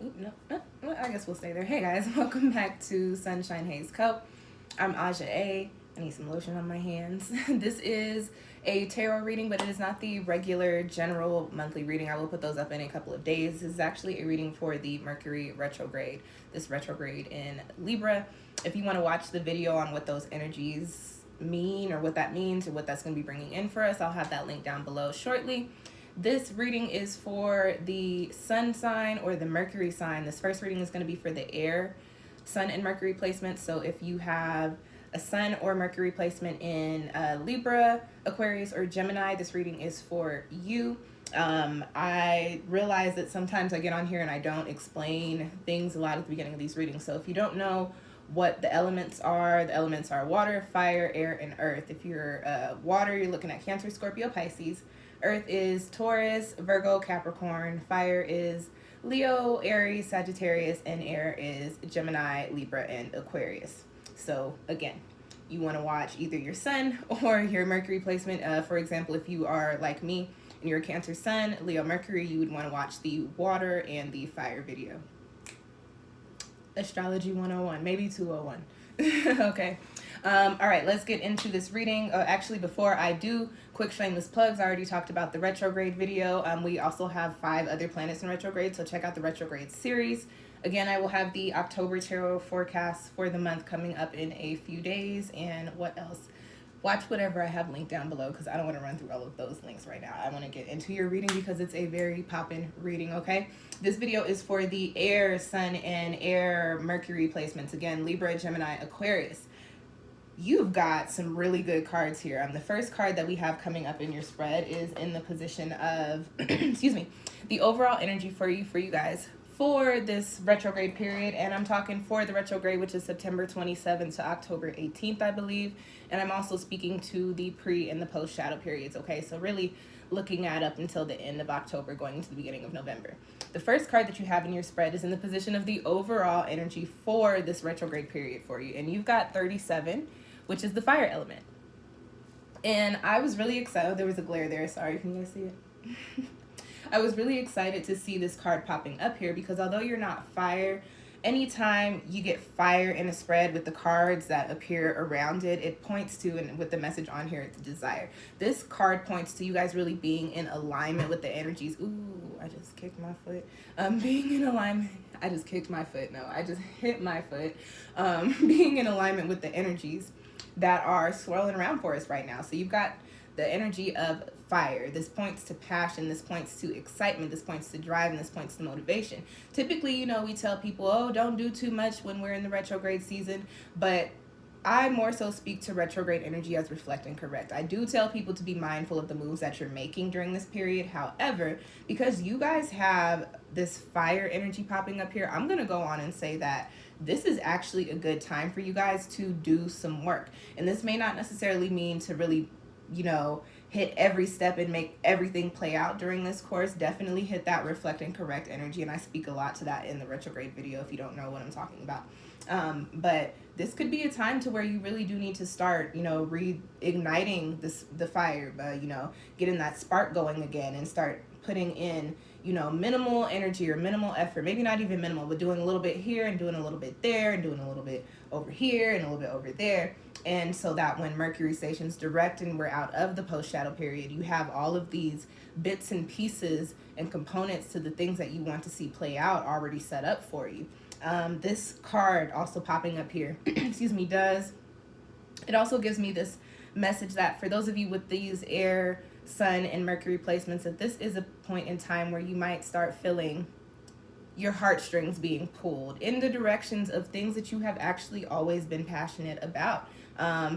I guess we'll stay there. Hey guys, welcome back to SunshinehazeCo. I'm Aja A. I need some lotion on my hands. This is a tarot reading, but it is not the regular general monthly reading. I will put those up in a couple of days. This is actually a reading for the Mercury retrograde, this retrograde in Libra. If you want to watch the video on what those energies mean or what that means or what that's going to be bringing in for us, I'll have that link down below shortly. This reading is for the sun sign or the Mercury sign. This first reading is going to be for the air sun and Mercury placement. So if you have a sun or Mercury placement in Libra, Aquarius, or Gemini, this reading is for you. I realize that sometimes I get on here and I don't explain things a lot at the beginning of these readings. So if you don't know what the elements are water, fire, air, and earth. If you're water, you're looking at Cancer, Scorpio, Pisces. Earth is Taurus, Virgo, Capricorn. Fire is Leo, Aries, Sagittarius, and air is Gemini, Libra, and Aquarius. So again, you want to watch either your sun or your Mercury placement. For example, if you are like me and you're a Cancer sun, Leo, Mercury, you would want to watch the water and the fire video. Astrology 101, maybe 201. Okay. All right, let's get into this reading. Actually, before I do, quick shameless plugs. I already talked about the retrograde video. We also have 5 other planets in retrograde, so check out the retrograde series. Again, I will have the October tarot forecast for the month coming up in a few days. And what else? Watch whatever I have linked down below because I don't want to run through all of those links right now. I want to get into your reading because it's a very poppin' reading, okay? This video is for the air, sun, and air Mercury placements. Again, Libra, Gemini, Aquarius. You've got some really good cards here. The first card that we have coming up in your spread is in the position of, excuse me, the overall energy for you guys for this retrograde period. And I'm talking for the retrograde, which is September 27th to October 18th, I believe. And I'm also speaking to the pre and the post shadow periods, okay? So really looking at up until the end of October, going into the beginning of November. The first card that you have in your spread is in the position of the overall energy for this retrograde period for you. And you've got 37, which is the fire element. And I was really excited. There was a glare there. Sorry, can you guys see it? I was really excited to see this card popping up here because although you're not fire, anytime you get fire in a spread with the cards that appear around it, it points to, and with the message on here, it's desire. This card points to you guys really being in alignment with the energies. Ooh, I just kicked my foot. Being in alignment. I just kicked my foot. No, I just hit my foot. Being in alignment with the energies that are swirling around for us right now. So you've got the energy of fire. This points to passion. This points to excitement. This points to drive. And this points to motivation. Typically, you know, we tell people, oh, don't do too much when we're in the retrograde season. But I more so speak to retrograde energy as reflect and correct. I do tell people to be mindful of the moves that you're making during this period. However, because you guys have this fire energy popping up here, I'm going to go on and say that this is actually a good time for you guys to do some work. And this may not necessarily mean to really, you know, hit every step and make everything play out during this course. Definitely hit that reflect and correct energy. And I speak a lot to that in the retrograde video if you don't know what I'm talking about. But this could be a time to where you really do need to start, you know, reigniting the fire, you know, getting that spark going again and start putting in, you know, minimal energy or minimal effort, maybe not even minimal, but doing a little bit here and doing a little bit there and doing a little bit over here and a little bit over there. And so that when Mercury stations direct and we're out of the post-shadow period, you have all of these bits and pieces and components to the things that you want to see play out already set up for you. This card also popping up here, excuse me, it also gives me this message that for those of you with these air, sun, and Mercury placements, that this is a point in time where you might start feeling your heartstrings being pulled in the directions of things that you have actually always been passionate about.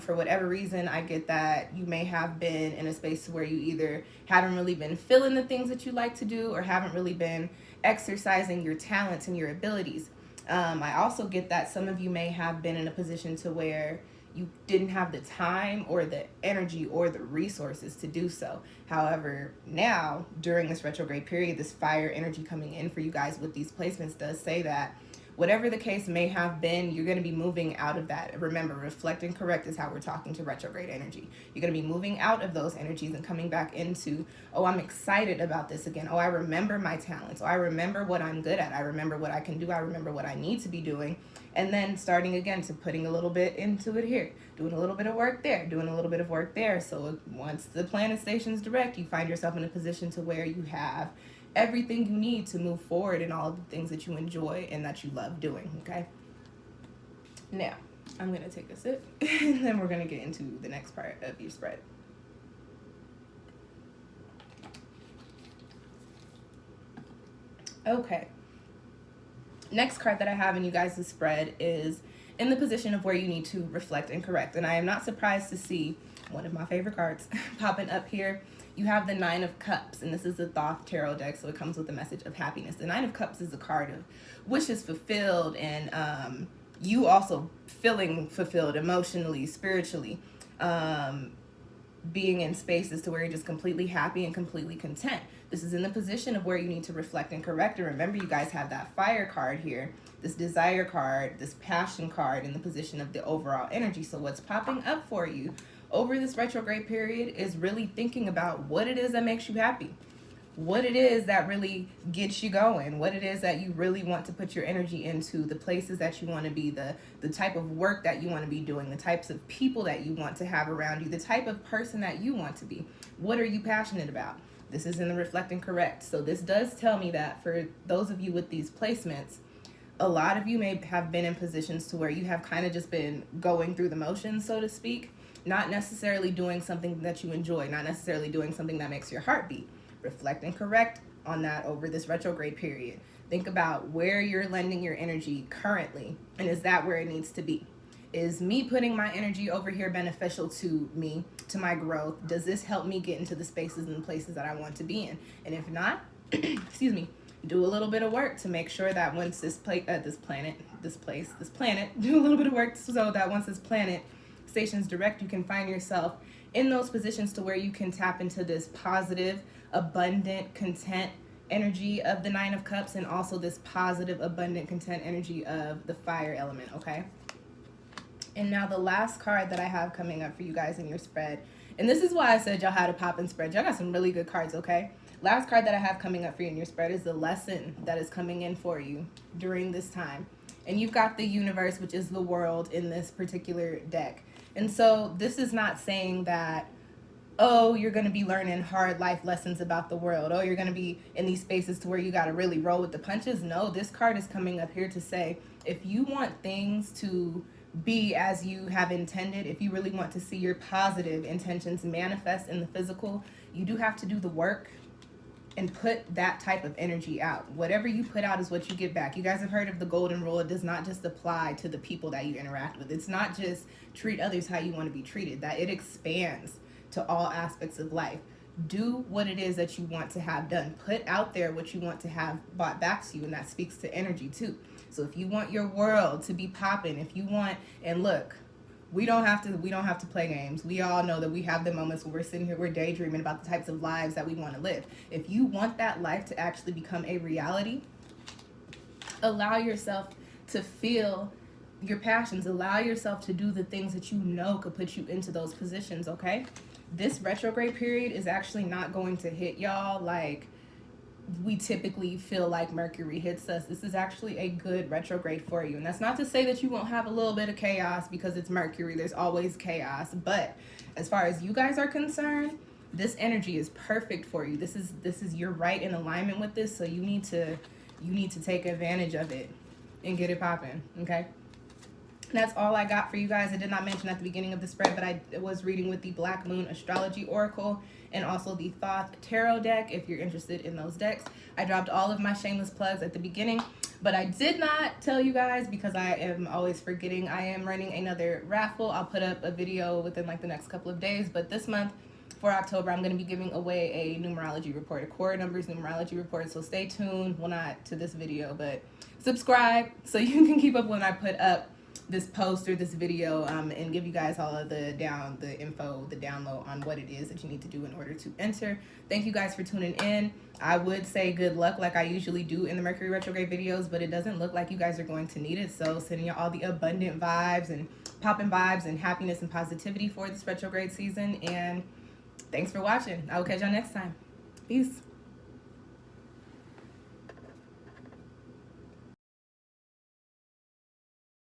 For whatever reason, I get that you may have been in a space where you either haven't really been feeling the things that you like to do or haven't really been exercising your talents and your abilities. I also get that some of you may have been in a position to where you didn't have the time or the energy or the resources to do so. However, now during this retrograde period, this fire energy coming in for you guys with these placements does say that whatever the case may have been, you're going to be moving out of that. Remember, reflect and correct is how we're talking to retrograde energy. You're going to be moving out of those energies and coming back into, oh, I'm excited about this again. Oh, I remember my talents. Oh, I remember what I'm good at. I remember what I can do. I remember what I need to be doing. And then starting again to putting a little bit into it here, doing a little bit of work there, doing a little bit of work there. So once the planet stations direct, you find yourself in a position to where you have everything you need to move forward in all of the things that you enjoy and that you love doing, okay? Now, I'm going to take a sip, and then we're going to get into the next part of your spread. Okay. Next card that I have in you guys' spread is in the position of where you need to reflect and correct. And I am not surprised to see one of my favorite cards popping up here. You have the Nine of Cups, and this is the Thoth Tarot deck, so it comes with a message of happiness. The Nine of Cups is a card of wishes fulfilled, and you also feeling fulfilled emotionally, spiritually, being in spaces to where you're just completely happy and completely content. This is in the position of where you need to reflect and correct. And remember, you guys have that fire card here, this desire card, this passion card in the position of the overall energy. So what's popping up for you over this retrograde period is really thinking about what it is that makes you happy, what it is that really gets you going, what it is that you really want to put your energy into, the places that you want to be, the type of work that you want to be doing, the types of people that you want to have around you, the type of person that you want to be. What are you passionate about? This is in the reflect and correct. So this does tell me that for those of you with these placements, a lot of you may have been in positions to where you have kind of just been going through the motions, so to speak, not necessarily doing something that you enjoy, not necessarily doing something that makes your heart beat. Reflect and correct on that over this retrograde period. Think about where you're lending your energy currently, and is that where it needs to be? Is me putting my energy over here beneficial to me, to my growth? Does this help me get into the spaces and places that I want to be in? And if not, excuse me, do a little bit of work to make sure that once this planet, do a little bit of work so that once this planet stations direct, you can find yourself in those positions to where you can tap into this positive, abundant, content energy of the Nine of Cups, and also this positive, abundant, content energy of the fire element, okay? And now the last card that I have coming up for you guys in your spread, and this is why I said y'all had a pop-in spread. Y'all got some really good cards, okay? Last card that I have coming up for you in your spread is the lesson that is coming in for you during this time. And you've got the universe, which is the world, in this particular deck. And so this is not saying that, oh, you're going to be learning hard life lessons about the world. Oh, you're going to be in these spaces to where you got to really roll with the punches. No, this card is coming up here to say, if you want things to be as you have intended, if you really want to see your positive intentions manifest in the physical, you do have to do the work and put that type of energy out. Whatever you put out is what you get back. You guys have heard of the golden rule. It does not just apply to the people that you interact with. It's not just treat others how you want to be treated. That it expands to all aspects of life. Do what it is that you want to have done. Put out there what you want to have brought back to you, and that speaks to energy too. So if you want your world to be popping, if you want, and look, we don't have to play games. We all know that we have the moments where we're sitting here, we're daydreaming about the types of lives that we want to live. If you want that life to actually become a reality, allow yourself to feel your passions. Allow yourself to do the things that you know could put you into those positions, okay? This retrograde period is actually not going to hit y'all like we typically feel like Mercury hits us. This is actually a good retrograde for you. And that's not to say that you won't have a little bit of chaos because it's Mercury. There's always chaos. But as far as you guys are concerned, this energy is perfect for you. This is you're right in alignment with this, so you need to take advantage of it and get it popping, okay? That's all I got for you guys. I did not mention at the beginning of the spread, but I was reading with the Black Moon Astrology Oracle and also the Thoth Tarot deck if you're interested in those decks. I dropped all of my shameless plugs at the beginning, but I did not tell you guys because I am always forgetting. I am running another raffle. I'll put up a video within like the next couple of days, but this month for October, I'm going to be giving away a numerology report, a core numbers numerology report. So stay tuned. Well, not to this video, but subscribe so you can keep up when I put up this post or this video and give you guys all of the info, the download on what it is that you need to do in order to enter. Thank you guys for tuning in. I would say good luck like I usually do in the Mercury retrograde videos, but it doesn't look like you guys are going to need it. So sending you all the abundant vibes and popping vibes and happiness and positivity for this retrograde season. And thanks for watching. I will catch y'all next time. Peace.